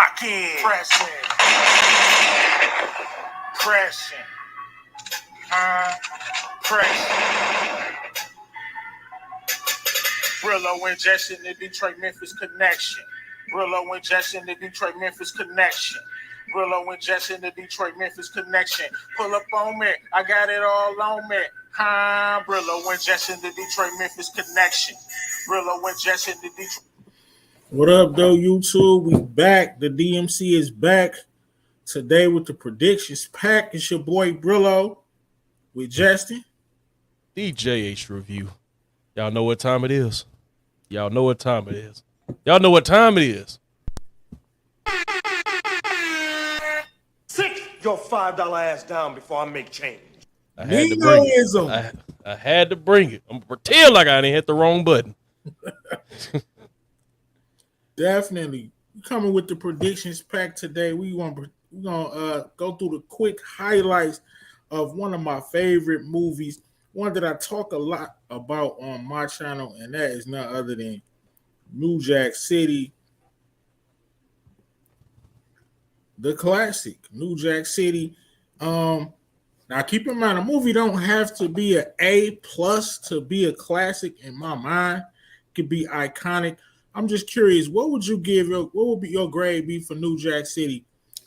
I can't. Pressing. Pressing. Brillo injection, the Detroit-Memphis connection. Brillo injection, the Detroit-Memphis connection. Brillo injection, the Detroit-Memphis connection. Pull up on me, I got it all on me. Brillo injection, the Detroit-Memphis connection. Brillo injection, the Detroit. What up, though, YouTube? We back. The DMC is back today with the predictions pack. It's your boy Brillo with Justin. DJ H Review. Y'all know what time it is. Y'all know what time it is. Y'all know what time it is. Sit your $5 ass down before I make change. I had to bring it. I had to bring it. I'm gonna pretend like I didn't hit the wrong button. Definitely. Coming with the predictions pack today. We're gonna go through the quick highlights of one of my favorite movies, one that I talk a lot about on my channel, and that is none other than New Jack City, the classic New Jack City. Now keep in mind, a movie don't have to be an A+ to be a classic in my mind. It could be iconic. I'm just curious, what would be your grade be for New Jack City,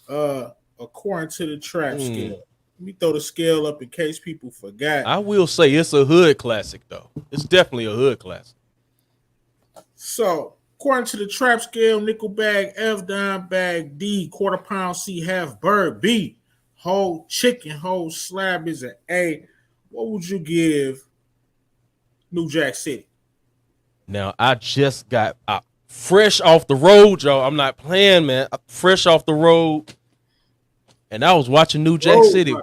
according to the trap scale? Let me throw the scale up in case people forgot. I will say it's a hood classic, though. It's definitely a hood classic. So, according to the trap scale, nickel bag, F dime bag, D, quarter pound, C, half bird, B, whole chicken, whole slab is an A. What would you give New Jack City? Now, I just got fresh off the road, y'all. I'm not playing, man. Fresh off the road. And I was watching New Jack City.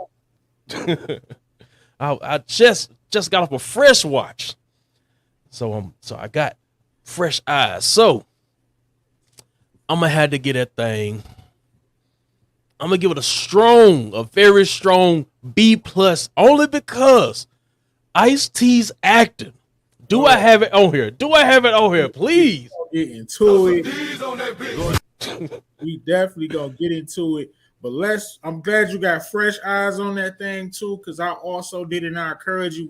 I just got off a fresh watch. So I got fresh eyes. So I'm gonna have to get that thing. I'm gonna give it a very strong B+, only because Ice-T's acting. Do I have it on here? Please. Get into it. We definitely gonna get into it. But I'm glad you got fresh eyes on that thing too, because I also did it. And I encourage you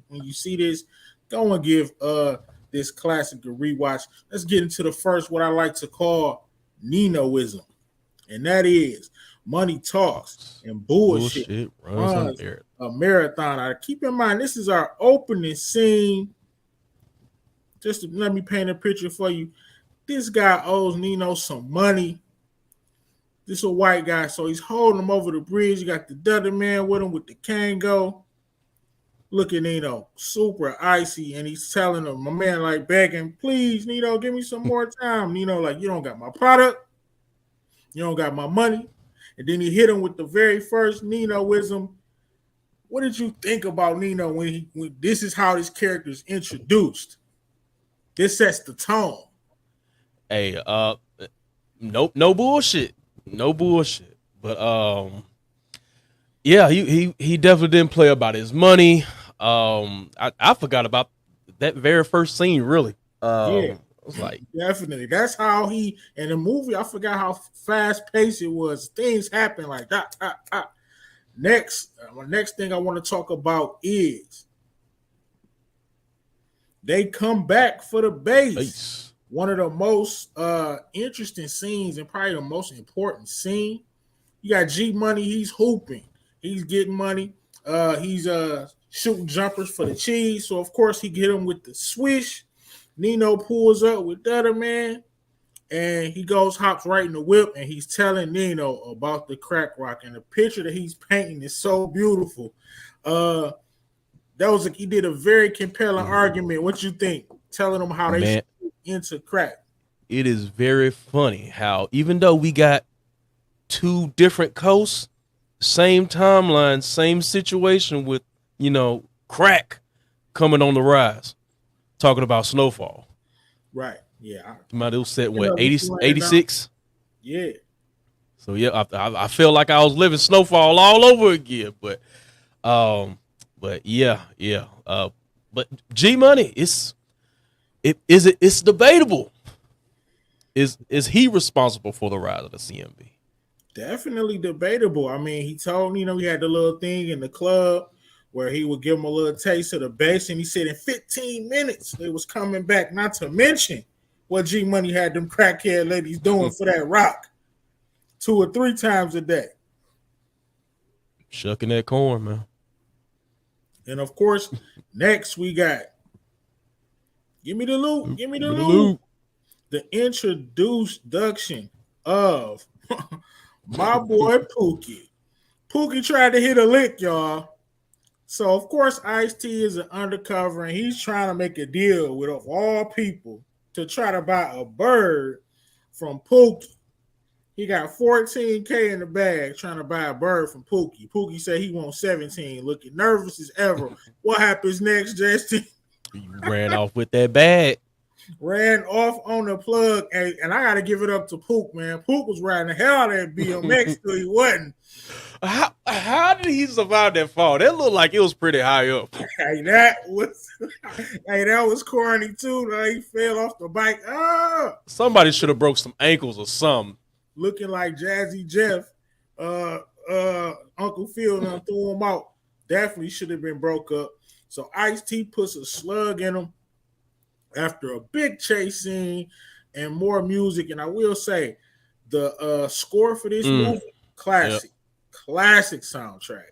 when you see this, go and give this classic a rewatch. Let's get into the first, what I like to call Ninoism, and that is money talks and bullshit runs a marathon. Keep in mind, this is our opening scene. Just to let me paint a picture for you. This guy owes Nino some money. This is a white guy, so he's holding him over the bridge. You got the other man with him with the Kango. Look at Nino, super icy, and he's telling him, my man, like begging, please, Nino, give me some more time. Nino, like, you don't got my product. You don't got my money. And then he hit him with the very first Ninoism. What did you think about Nino when this is how this character is introduced? This sets the tone. Hey, no bullshit. No bullshit. But yeah, he definitely didn't play about his money. I forgot about that very first scene, really. Yeah. I was like, definitely. That's how in the movie, I forgot how fast paced it was. Things happen like that. Next thing I want to talk about is they come back for the base. One of the most interesting scenes and probably the most important scene. You got G Money. He's hooping. He's getting money. He's shooting jumpers for the cheese. So, of course, he get him with the swish. Nino pulls up with the other man. And he hops right in the whip. And he's telling Nino about the crack rock. And the picture that he's painting is so beautiful. He did a very compelling argument. What you think? Telling them how they into crack. It is very funny how even though we got two different coasts, same timeline, same situation with, crack coming on the rise. Talking about Snowfall. Right. Yeah. It was set what, 86? Yeah. So yeah, I feel like I was living Snowfall all over again. But yeah. But G Money, it's debatable. is he responsible for the rise of the CMB? Definitely debatable. I mean, he told he had the little thing in the club where he would give him a little taste of the bass, and he said in 15 minutes they was coming back. Not to mention what G Money had them crackhead ladies doing for that rock 2 or 3 times a day. Shucking that corn, man. And of course, next we got Give Me the Loot. Give Me the Loot. The introduction of my boy Pookie. Pookie tried to hit a lick, y'all. So, of course, Ice-T is an undercover, and he's trying to make a deal with, of all people, to try to buy a bird from Pookie. He got $14K in the bag trying to buy a bird from Pookie. Pookie said he wants 17, looking nervous as ever. What happens next, Justin? He ran off with that bag. Ran off on the plug, and I got to give it up to Pook, man. Pook was riding the hell out of that BMX till he wasn't. How did he survive that fall? That looked like it was pretty high up. Hey, that was corny too. He fell off the bike. Somebody should have broke some ankles or something. Looking like Jazzy Jeff. Uncle Phil done threw him out. Definitely should have been broke up. So Ice-T puts a slug in him after a big chase scene and more music. And I will say the score for this movie, classic soundtrack.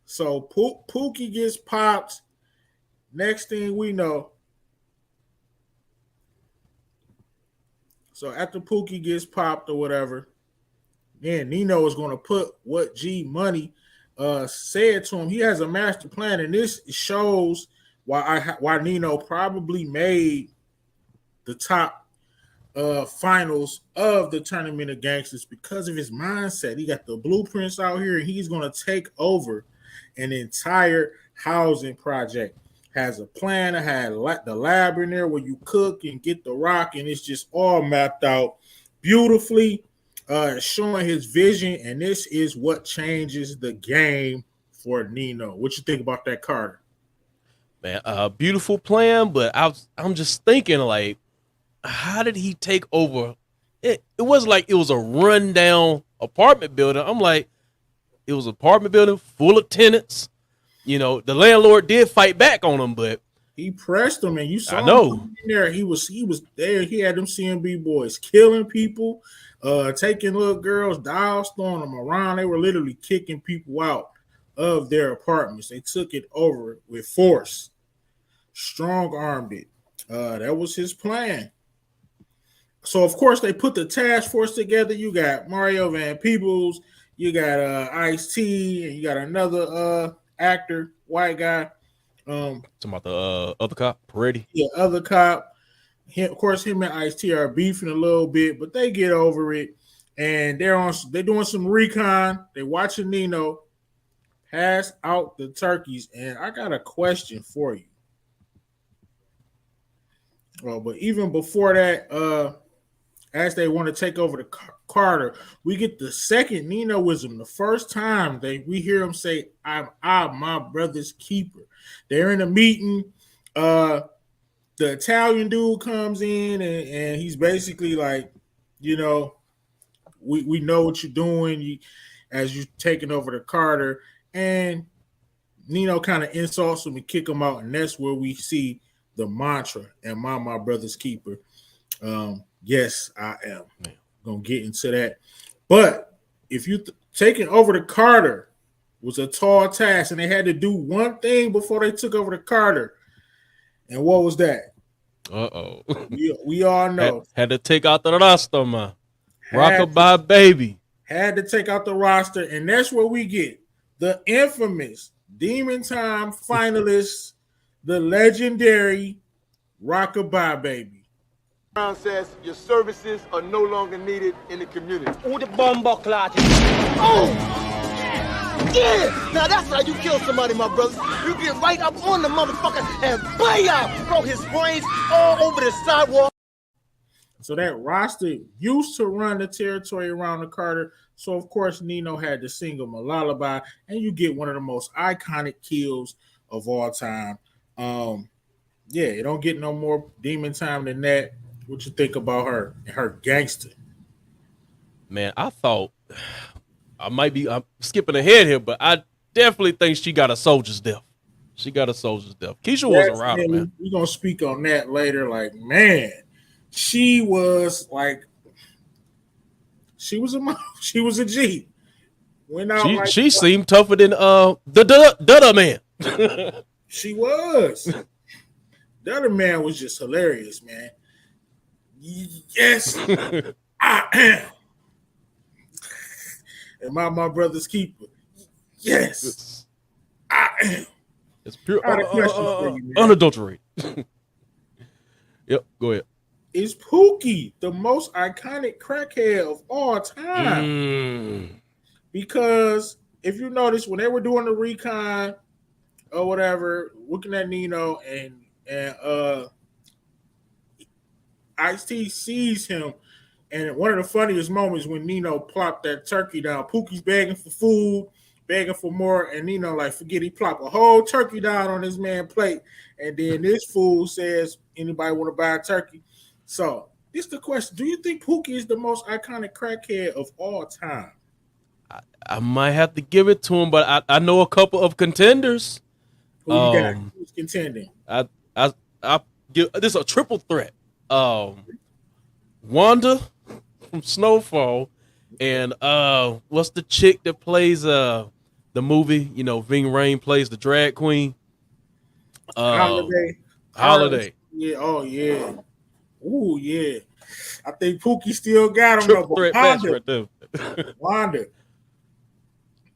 So Pookie gets popped. Next thing we know, so after Pookie gets popped or whatever, then Nino is going to put what G Money said to him. He has a master plan, and this shows why Nino probably made the top finals of the Tournament of Gangsters, because of his mindset. He got the blueprints out here, and he's going to take over an entire housing project. Has a plan. I had the lab in there where you cook and get the rock, and it's just all mapped out beautifully, showing his vision. And this is what changes the game for Nino. What you think about that, Carter? Man, beautiful plan, but I'm just thinking, like, how did he take over? It was like it was a rundown apartment building. I'm like, it was an apartment building full of tenants. You know, the landlord did fight back on him, but he pressed him, and you saw him in there. He was there. He had them CMB boys killing people, taking little girls, dolls, throwing them around. They were literally kicking people out of their apartments. They took it over with force, strong-armed it. That was his plan. So, of course, they put the task force together. You got Mario Van Peebles, you got Ice-T, and you got another actor, white guy. Talking about the other cop, Peretti. Yeah, other cop. Of course, him and Ice-T are beefing a little bit, but they get over it. And they're doing some recon. They're watching Nino pass out the turkeys. And I got a question for you. Well, but even before that, as they want to take over the Carter, we get the second Ninoism. The first time we hear him say, I'm my brother's keeper. They're in a meeting. The Italian dude comes in, and he's basically like, you know, we know what you're doing as you're taking over the Carter. And Nino kind of insults him and kick him out. And that's where we see the mantra, am I my brother's keeper? Yes, I am. Gonna get into that. But if you taking over the Carter was a tall task, and they had to do one thing before they took over the Carter. And what was that? We all know. Had to take out the roster, man. Rockabye baby. Had to take out the roster, and that's where we get the infamous Demon Time finalist, the legendary Rockabye baby. Brown says your services are no longer needed in the community. Oh, the bomber clot. Oh! Yeah! Now that's how you kill somebody, my brothers. You get right up on the motherfucker and bam! Throw his brains all over the sidewalk. So that roster used to run the territory around the Carter. So, of course, Nino had to sing him a lullaby. And you get one of the most iconic kills of all time. Yeah, it don't get no more Demon Time than that. What you think about her and her gangster? Man, I thought I'm skipping ahead here, but I definitely think she got a soldier's death. She got a soldier's death. Keisha was a rider, man. We're gonna speak on that later. Like, man, she was like, she was a G. Went out she seemed tougher than the Dutta man. She was. The other man was just hilarious, man. Yes, I am. And my brother's keeper. Yes, I am. It's pure you, unadulterated. Yep, go ahead. Is Pookie the most iconic crackhead of all time? Because if you notice, when they were doing the recon or whatever, looking at Nino and Ice-T sees him, and one of the funniest moments when Nino plopped that turkey down. Pookie's begging for food, begging for more, and Nino like forget he plopped a whole turkey down on this man's plate, and then this fool says, "Anybody want to buy a turkey?" So this is the question: do you think Pookie is the most iconic crackhead of all time? I might have to give it to him, but I know a couple of contenders. Who you got? Who's contending? I give this a triple threat. Wanda from Snowfall, and what's the chick that plays the movie? You know, Ving Rhames plays the drag queen. Holiday. Yeah. Oh yeah. Ooh yeah. I think Pookie still got him. Triple threat match right there. Wanda.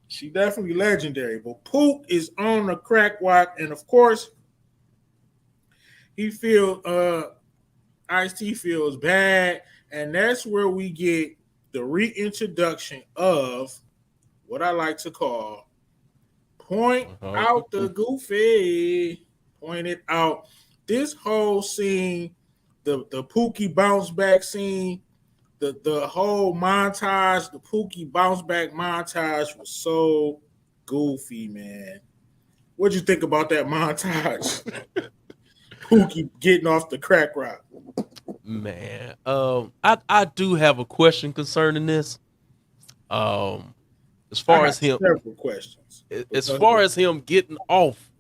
She definitely legendary, but Pook is on the crack walk, and of course, he feels Ice-T feels bad, and that's where we get the reintroduction of what I like to call point out the goofy. Point it out. This whole scene, the Pookie bounce back scene, the whole montage, the Pookie bounce back montage was so goofy, man. What'd you think about that montage? Pookie getting off the crack rock. Man, I do have a question concerning this. As far as him, several questions. As far as him getting off,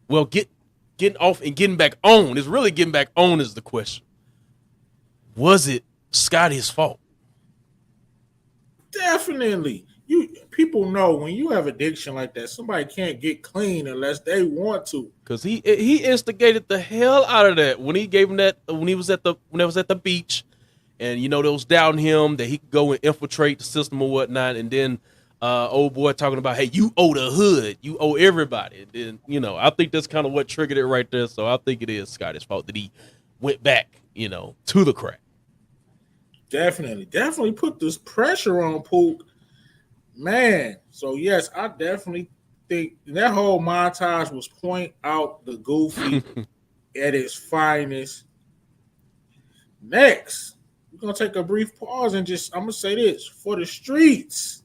well, getting off and getting back on is really getting back on is the question. Was it Scotty's fault? Definitely. People know when you have addiction like that, somebody can't get clean unless they want to. Because he instigated the hell out of that when he gave him that when it was at the beach, and you know they was doubting him that he could go and infiltrate the system or whatnot, and then old boy talking about, hey, you owe the hood, you owe everybody. And then, you know, I think that's kind of what triggered it right there. So I think it is Scotty's fault that he went back, you know, to the crack. Definitely put this pressure on Pook, man. So yes, I definitely think that whole montage was point out the goofy at its finest. Next, we're gonna take a brief pause and I'm gonna say this for the streets.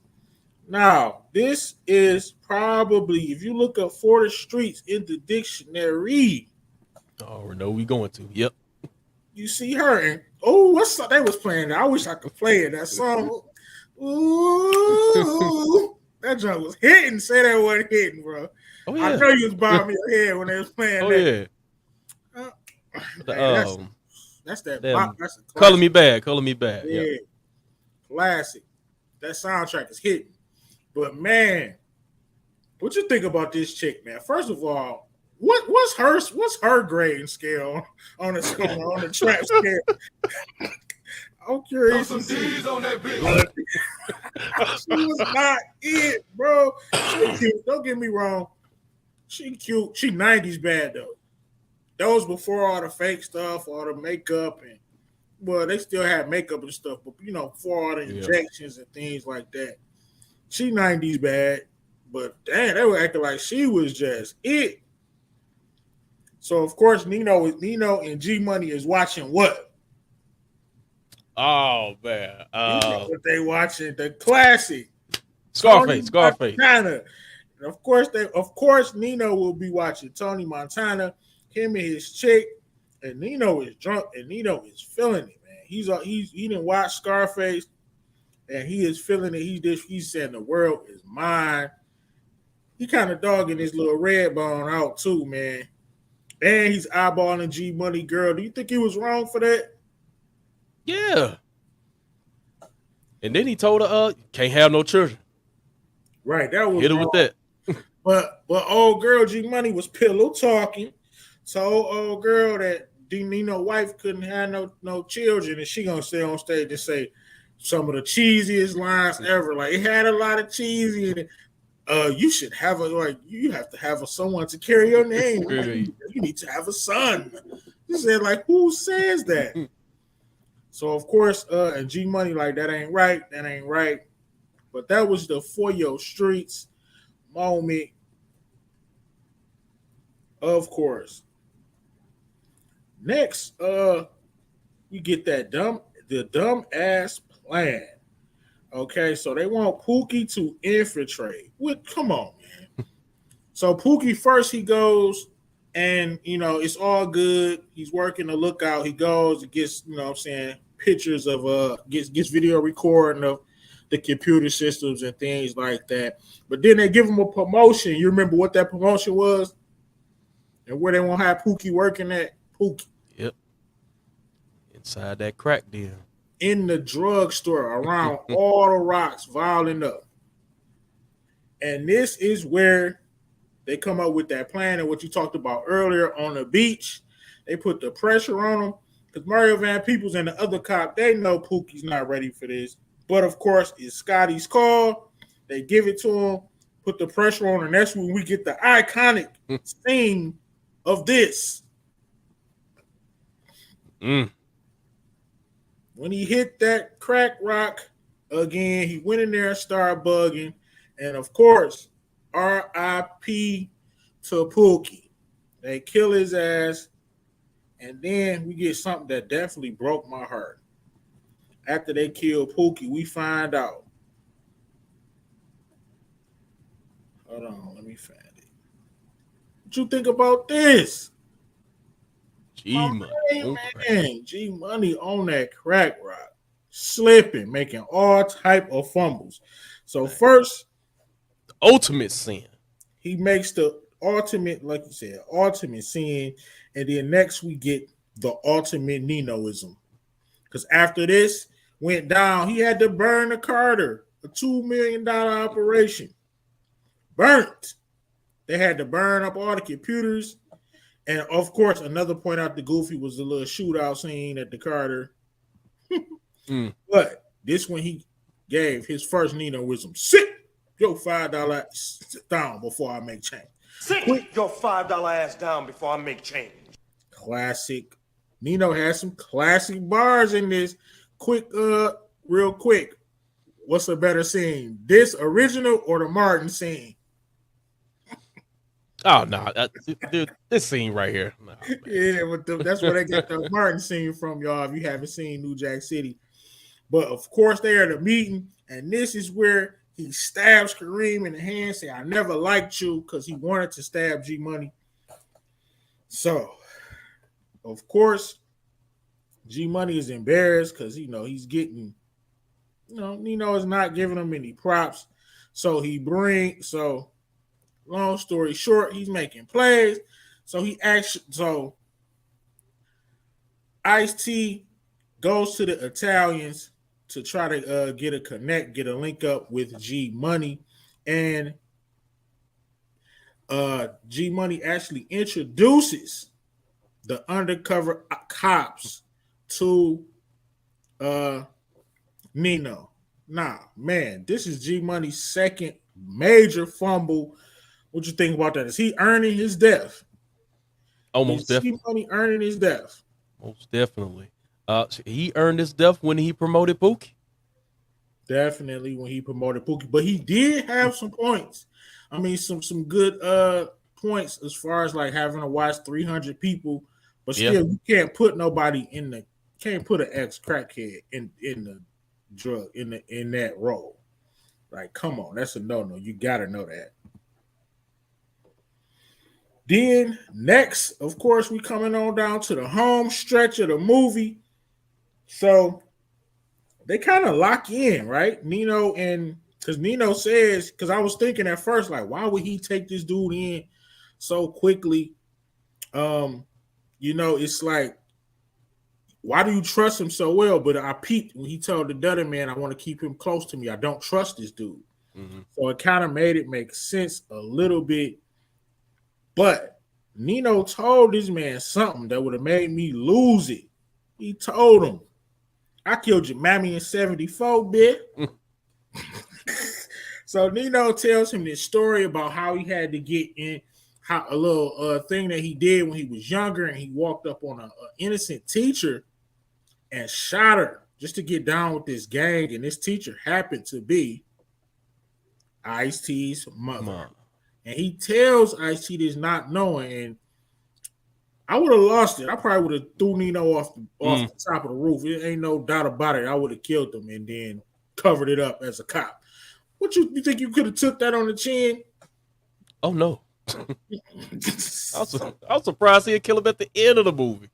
Now, this is probably, if you look up for the streets in the dictionary. Oh, no, we going to. Yep. You see her and what's they was playing? I wish I could play it. That song. Ooh, that junk was hitting. Say that wasn't hitting, bro. Oh, yeah. I know you was bobbing your head when they was playing that. Yeah. That's that. That's a Color Me Bad. Yeah. Yep. Classic. That soundtrack is hitting. But man, what you think about this chick, man? First of all, what's her grading scale on the trap scale? I'm curious to see. On that she was not it, bro. She cute. Don't get me wrong. She cute. She 90s bad though. That was before all the fake stuff, all the makeup, and well, they still had makeup and stuff, but you know, before all the injections and things like that. She 90s bad, but damn, they were acting like she was just it. So of course, Nino and G Money is watching what? Oh man, you know what they watching? The classic Scarface. Montana. And of course, Nino will be watching Tony Montana. Him and his chick and Nino is drunk, and Nino is feeling it, man. He didn't watch Scarface, and he is feeling it. He's saying the world is mine. He kind of dogging his little red bone out too, man. And he's eyeballing G Money girl. Do you think he was wrong for that? Yeah. And then he told her, can't have no children. Right, that was hit her wrong. with that. But old girl G Money was pillow talking. Told old girl that Nino wife couldn't have no children, and she gonna stay on stage and say some of the cheesiest lines ever. Like, it had a lot of cheesy in it. You should have you have to have someone to carry your name. You need to have a son. He said, like, who says that? So of course, and G Money like, that ain't right. But that was the For Your Streets moment. Of course. Next, we get the dumb ass plan. Okay, so they want Pookie to infiltrate. Come on, man. So Pookie first, he goes, and it's all good. He's working the lookout. He goes and gets, pictures of gets video recording of the computer systems and things like that. But then they give him a promotion. You remember what that promotion was? And where they won't have Pookie working at? Pookie. Yep. Inside that crack deal. In the drugstore around all the rocks, violent up. And this is where they come up with that plan and what you talked about earlier on the beach. They put the pressure on them because Mario Van Peebles and the other cop, they know Pookie's not ready for this. But of course, it's Scotty's call. They give it to him, put the pressure on, and that's when we get the iconic scene of this. When he hit that crack rock again, he went in there and started bugging. And of course, R.I.P. to Pookie. They kill his ass. And then we get something that definitely broke my heart. After they kill Pookie, we find out. Hold on, let me find it. What you think about this? G Money. Man, G Money on that crack rock, slipping, making all type of fumbles. So first, the ultimate sin. He makes the ultimate, like you said, ultimate sin, and then next we get the ultimate Ninoism. Because after this went down, he had to burn the Carter, a $2 million operation. Burnt. They had to burn up all the computers. And of course, another point out the Goofy was the little shootout scene at the Carter. But this one he gave his first Ninoism. Sit your $5 down before I make change. Sit your $5 ass down before I make change. Classic. Nino has some classic bars in this. Real quick. What's a better scene? This original or the Martin scene? Oh, no. Dude, this scene right here. No, yeah, but that's where they get the Martin scene from, y'all, if you haven't seen New Jack City. But, of course, they are at a meeting, and this is where he stabs Kareem in the hand, say, I never liked you, because he wanted to stab G Money. So, of course, G Money is embarrassed because, he's getting, Nino is not giving him any props. So, long story short, he's making plays. So Ice-T goes to the Italians to try to get a link up with G Money. And G Money actually introduces the undercover cops to Nino. Nah, man, this is G Money's second major fumble. What you think about that? Is he earning his death? Almost definitely. G Money earning his death. Most definitely. He earned his death when he promoted Pookie. Definitely when he promoted Pookie, but he did have some points. I mean, some good points as far as like having to watch 300 people, but still you can't put nobody can't put an ex crackhead in the drug in that role. Like, come on, that's a no. You gotta know that. Then next, of course, we coming on down to the home stretch of the movie. So they kind of lock in, right? Nino, and because Nino says, because I was thinking at first, like, why would he take this dude in so quickly? It's like, why do you trust him so well? But I peeped when he told the Dudder man, I want to keep him close to me. I don't trust this dude. Mm-hmm. So it kind of made it make sense a little bit. But Nino told this man something that would have made me lose it. He told him, I killed your mammy in 74, bit. So Nino tells him this story about how he had to get in, how a little thing that he did when he was younger, and he walked up on an innocent teacher and shot her just to get down with this gang. And this teacher happened to be Ice-T's mother. And he tells Ice-T this not knowing, and I would have lost it. I probably would have threw Nino off the top of the roof. It ain't no doubt about it. I would have killed him and then covered it up as a cop. What you think you could have took that on the chin? Oh no. I was surprised he'd kill him at the end of the movie.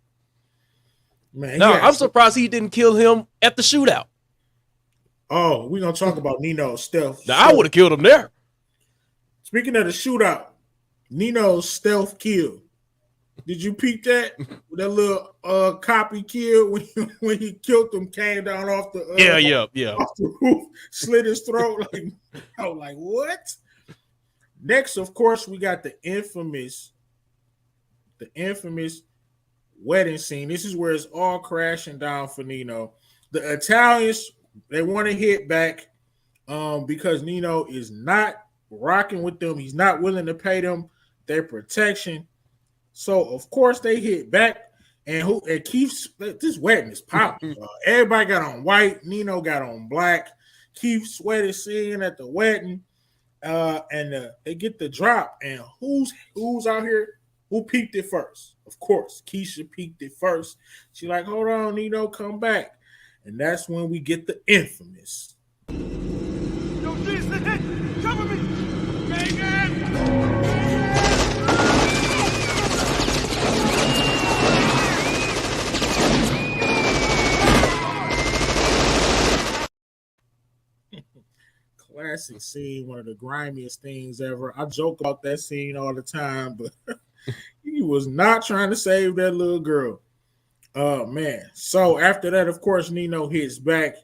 Man, I'm surprised he didn't kill him at the shootout. Oh, we're gonna talk about Nino's stealth. Now I would have killed him there. Speaking of the shootout, Nino's stealth kill. Did you peep that? That little cop he killed when he killed him, came down off the off the roof, slit his throat. I was like, what? Next, of course, we got the infamous wedding scene. This is where it's all crashing down for Nino. The Italians, they want to hit back because Nino is not rocking with them. He's not willing to pay them their protection. So, of course, they hit back. And Keith's, this wedding is popping. Everybody got on white. Nino got on black. Keith Sweat is singing at the wedding. And they get the drop. And who's out here? Who peeked it first? Of course, Keisha peeked it first. She's like, hold on, Nino, come back. And that's when we get the infamous. Yo, Jesus, hit! Cover me! Megan! Classic scene, one of the grimiest things ever. I joke about that scene all the time, but he was not trying to save that little girl. Oh, man. So after that, of course, Nino hits back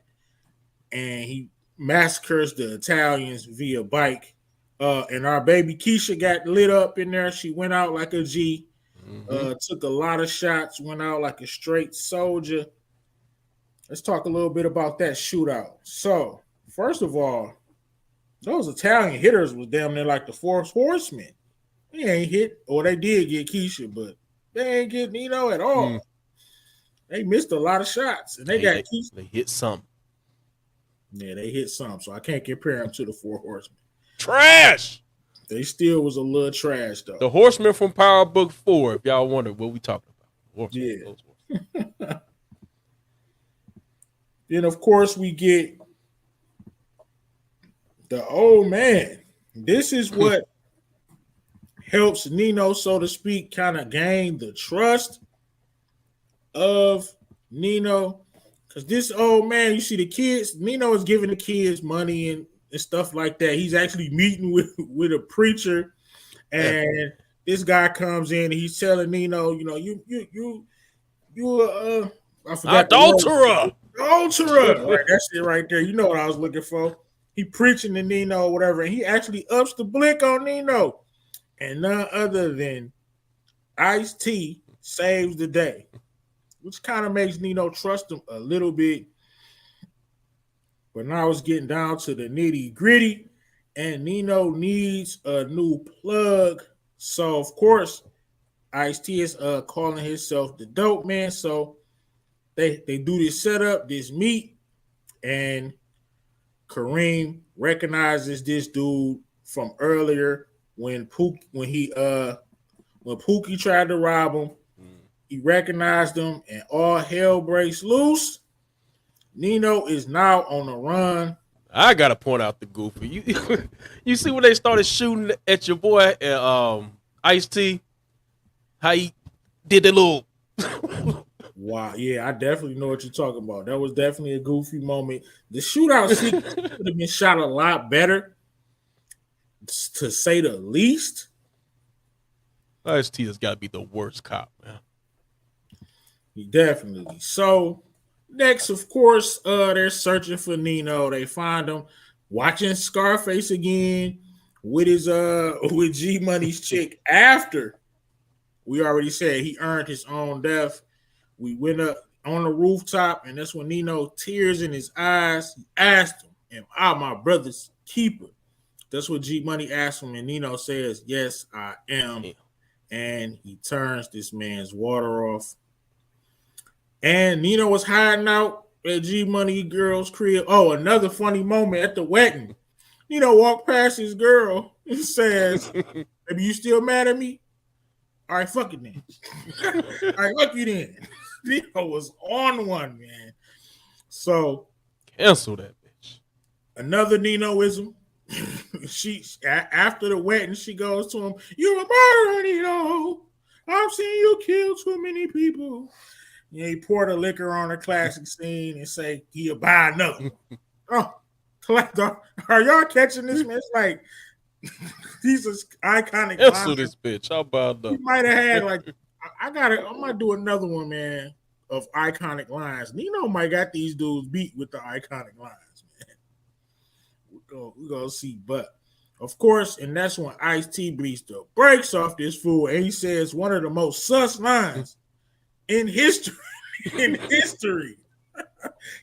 and he massacres the Italians via bike. And our baby Keisha got lit up in there. She went out like a G, took a lot of shots, went out like a straight soldier. Let's talk a little bit about that shootout. So, first of all, those Italian hitters was damn near like the Four Horsemen. They ain't hit, or they did get Keisha, but they ain't get Nino at all. They missed a lot of shots, and they got Keisha. They hit some. Yeah, they hit some, so I can't compare them to the Four Horsemen. Trash! They still was a little trash, though. The Horsemen from Power Book 4, if y'all wonder what we talking about. Yeah. Then, of course, we get the old man. This is what helps Nino, so to speak, kind of gain the trust of Nino. Because this old man, you see the kids, Nino is giving the kids money and stuff like that. He's actually meeting with a preacher, and this guy comes in and he's telling Nino, you know, you I forgot adulterer. Adulterer. Right, that's it right there. You know what I was looking for. He preaching to Nino or whatever, and he actually ups the blick on Nino. And none other than Ice-T saves the day, which kind of makes Nino trust him a little bit. But now it's getting down to the nitty gritty, and Nino needs a new plug. So, of course, Ice-T is calling himself the dope man. So they do this setup, this meet, and Kareem recognizes this dude from earlier when Pookie tried to rob him. He recognized him, and all hell breaks loose. Nino is now on the run. I gotta point out the goofy. You see when they started shooting at your boy Ice-T, How he did that little. Wow, yeah, I definitely know what you're talking about. That was definitely a goofy moment. The shootout sequence could have been shot a lot better, to say the least. Ice-T has got to be the worst cop, man. Definitely. So next, of course, they're searching for Nino. They find him watching Scarface again with his with G Money's chick after we already said he earned his own death. We went up on the rooftop, and that's when Nino, tears in his eyes, he asked him, "Am I my brother's keeper?" That's what G Money asked him, and Nino says, "Yes, I am." Yeah. And he turns this man's water off. And Nino was hiding out at G Money girl's crib. Oh, another funny moment at the wedding. Nino walked past his girl and says, "Baby, you still mad at me? All right, fuck it then." All right, fuck you then. Nino was on one, man. So Cancel that bitch. another Ninoism. After the wedding, she goes to him, "You're a murderer, Nino. I've seen you kill too many people." Yeah, he poured a liquor on a classic scene and say he'll buy another. Oh, are y'all catching this, man? It's like these are iconic. Cancel this bitch. How about He that? might have had like I might do another one, man, of iconic lines. Nino might got these dudes beat with the iconic lines, man. We're gonna see, but of course, and that's when Ice-T beats the brakes off this fool, and he says one of the most sus lines in history. In history,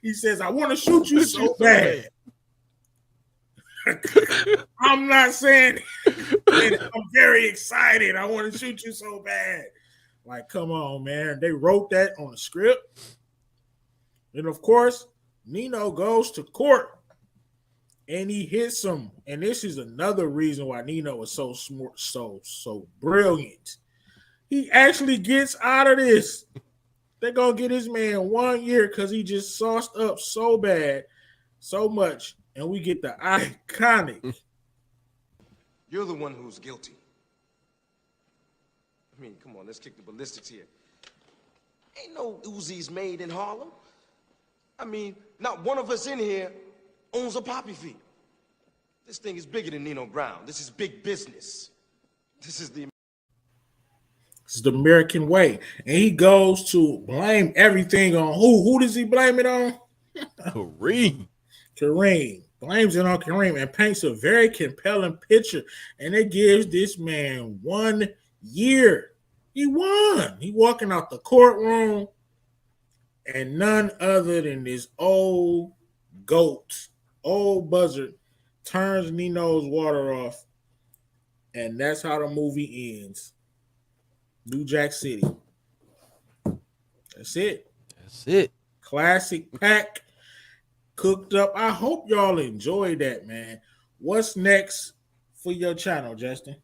he says, "I want to shoot you so bad." I'm not saying it. I'm very excited. I want to shoot you so bad. Like, come on, man. They wrote that on the script. And of course, Nino goes to court and he hits him. And this is another reason why Nino is so smart, so brilliant. He actually gets out of this. They're going to get his man 1 year because he just sauced up so bad, so much. And we get the iconic. You're the one who's guilty. I mean, come on, let's kick the ballistics here. Ain't no Uzis made in Harlem. I mean, not one of us in here owns a poppy field. This thing is bigger than Nino Brown. This is big business. This is the American way. And he goes to blame everything on who? Who does he blame it on? Kareem. Kareem. Blames it on Kareem and paints a very compelling picture. And it gives this man 1 year. He won. He walking out the courtroom. And none other than this old goat, old buzzard, turns Nino's water off. And that's how the movie ends. New Jack City. That's it. That's it. Classic pack. Cooked up. I hope y'all enjoyed that, man. What's next for your channel, Justin?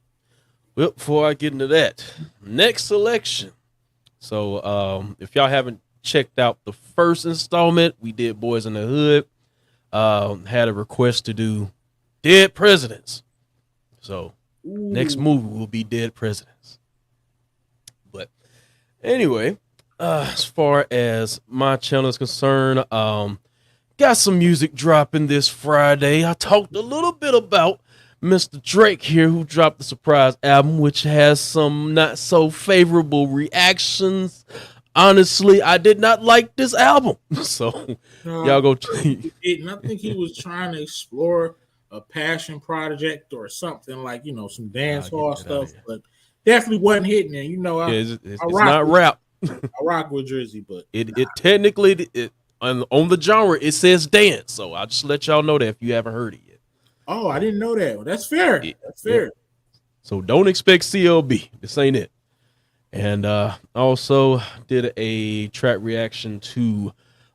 Well, before I get into that, next selection. So if y'all haven't checked out the first installment, we did Boys in the Hood. Had a request to do Dead Presidents. So next movie will be Dead Presidents. But anyway, as far as my channel is concerned, got some music dropping this Friday. I talked a little bit about Mr. Drake here, who dropped the surprise album, which has some not so favorable reactions. Honestly, I did not like this album. So y'all go. I think he was trying to explore a passion project or something like, some dance hall stuff, but definitely wasn't hitting it. It's not rap. I rock with Drizzy, but it technically on the genre it says dance. So I'll just let y'all know that if you haven't heard it yet. Oh, I didn't know that. Well, that's fair. That's fair. Yeah. So don't expect CLB. This ain't it. And also did a track reaction to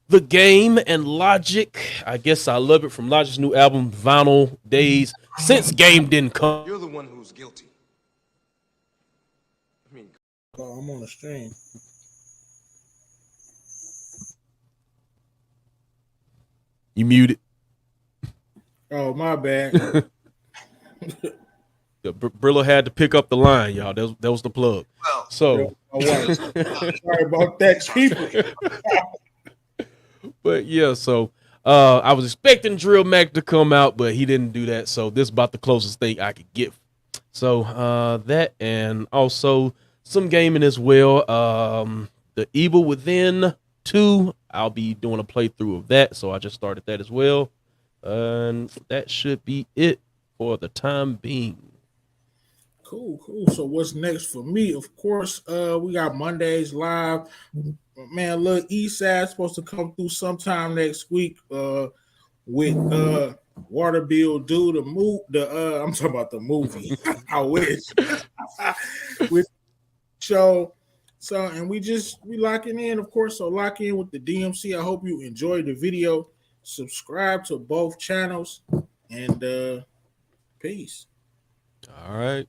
The Game and Logic. I guess I love it from Logic's new album, Vinyl Days. Since Game didn't come. You're the one who's guilty. I mean, I'm on the stream. You muted. Oh, my bad. Brillo had to pick up the line, y'all. That was the plug. Well, So, Sorry about that, people. but yeah, so I was expecting Drill Mac to come out, but he didn't do that. So this is about the closest thing I could get. So that, and also some gaming as well. The Evil Within 2, I'll be doing a playthrough of that. So I just started that as well. And that should be it for the time being. Cool. So what's next for me? Of course, we got Mondays live. Man, look, Eastside's supposed to come through sometime next week with Water Bill Do the move. I'm talking about the movie. I wish. With show. So, and we locking in, of course. So lock in with the DMC. I hope you enjoyed the video. Subscribe to both channels, and peace. All right.